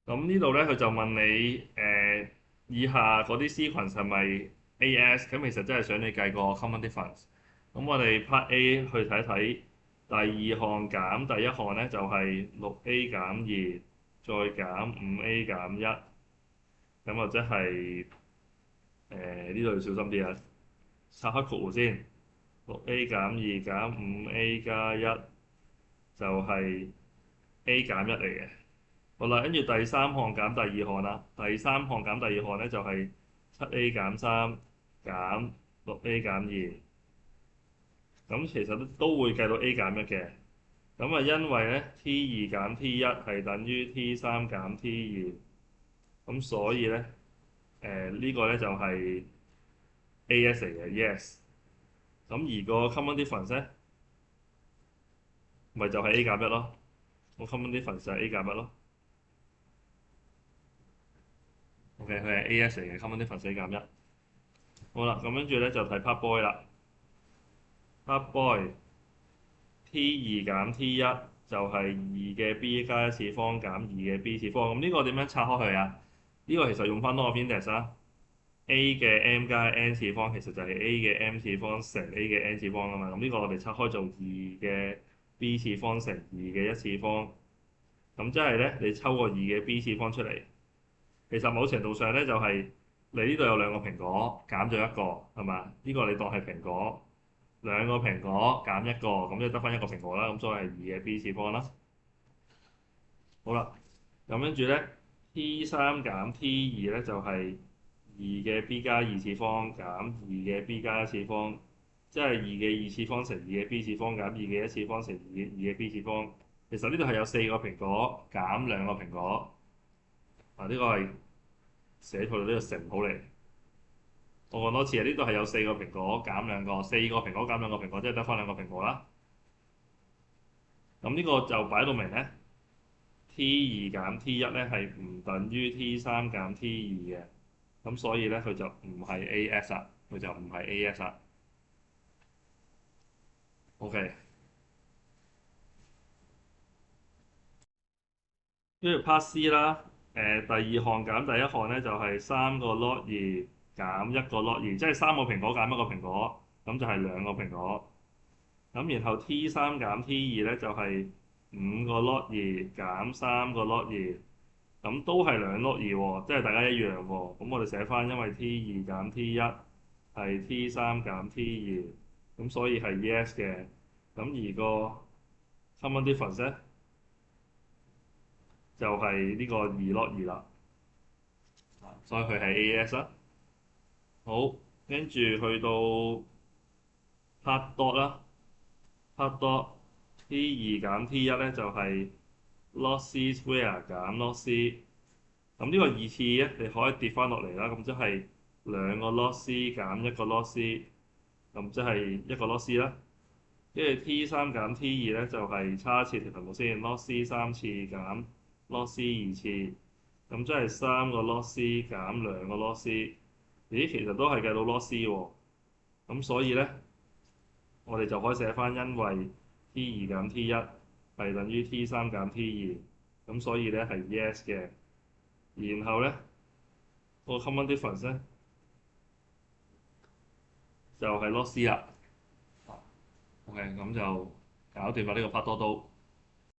咁呢度咧，佢就問你以下嗰啲 sequence 係咪 AS？咁其實真係想你計個 common difference。咁我哋 part A 去睇睇第二項減第一項咧，就係6A 減2再減5A 減1。咁或者係呢度要小心啲啊！拆開括弧先，6A 減2減5A 加1就係 A 減1嚟嘅。好啦，跟住第三項減第二項啦。第三項減第二項咧就係7A 減3減6A 減2。咁其實都會計到 A 減1嘅。咁啊，因為咧 T2減 T1係等於 T3減 T2，咁所以咧呢個咧就係 AS 嚟嘅，yes。咁而個 common difference 咧，咪就係 A 減1咯。個 common difference 就係 A 減1咯。OK，佢係 AS 嚟嘅，common difference A 減1。好啦，咁跟住咧就睇 part boy 啦。part boy T2減 T1就係2嘅 b 加一次方減2嘅 b 次方。咁呢個點樣拆開佢啊？呢個其實用翻 law of index 啦。A 嘅 m 加 n 次方其實就係 A 嘅 m 次方乘 A 嘅 n 次方啊嘛。咁呢個我哋拆開做2嘅 b 次方乘2嘅一次方。咁即係咧，你抽個2嘅 b 次方出嚟，其實某程度上咧就係你呢度有兩個蘋果減咗一個係嘛？呢個你當係蘋果。兩個蘋果減一個，咁就得翻一個蘋果啦。咁所以係2嘅 b 次方啦。好啦，咁跟住咧，T3減 T2咧就係2嘅 b 加二次方減2嘅 b 加一次方，即係2嘅二次方乘2嘅 b 次方減2嘅一次方乘2嘅 b 次方。其實呢度係有4個蘋果減兩個蘋果。呢個係寫錯咗，呢個乘好嚟。我講多次啊，呢度係有4個蘋果減兩個，4個蘋果減兩個蘋果，即係得翻兩個蘋果啦。咁呢個就擺到明咧，T2減 T1咧係唔等於 T3減 T2嘅，咁所以咧佢就唔係 AS 啦，佢就唔係 AS 啦。OK，跟住 part C 啦。第二項減第一項咧就係3個 log 2減一個 log 2，即係3個蘋果減一個蘋果，咁就係兩個蘋果。咁然後 T3減 T2咧就係5個 log 2減3個 log 2，咁都係兩 log 2喎，即係大家一樣喎。咁我哋寫翻，因為 T2減 T1係 T3減 T2，咁所以係 yes 嘅。咁而個 common difference 咧就係呢個2 log 2啦，所以佢係 AS 啦。好，跟住去到 part dot 啦。part dot T2減 T1咧就係 log C square 減 log C。咁呢個二次咧，你可以跌翻落嚟啦。咁即係兩個 log C 減一個 log C，咁即係一個 log C 啦。跟住 T3減 T2咧，就係差一次條題目先，log C 三次減 log C 二次，咁即係三個 log C 減兩個 log C。咦，其實都係計到 log C 喎。咁所以咧，我哋就可以寫翻，因為 T2減 T1係等於 T3減 T2，咁所以咧係 yes 嘅。然後咧，個 common difference 咧就係 log C 啦。OK，咁就搞掂啦呢個 part 多都。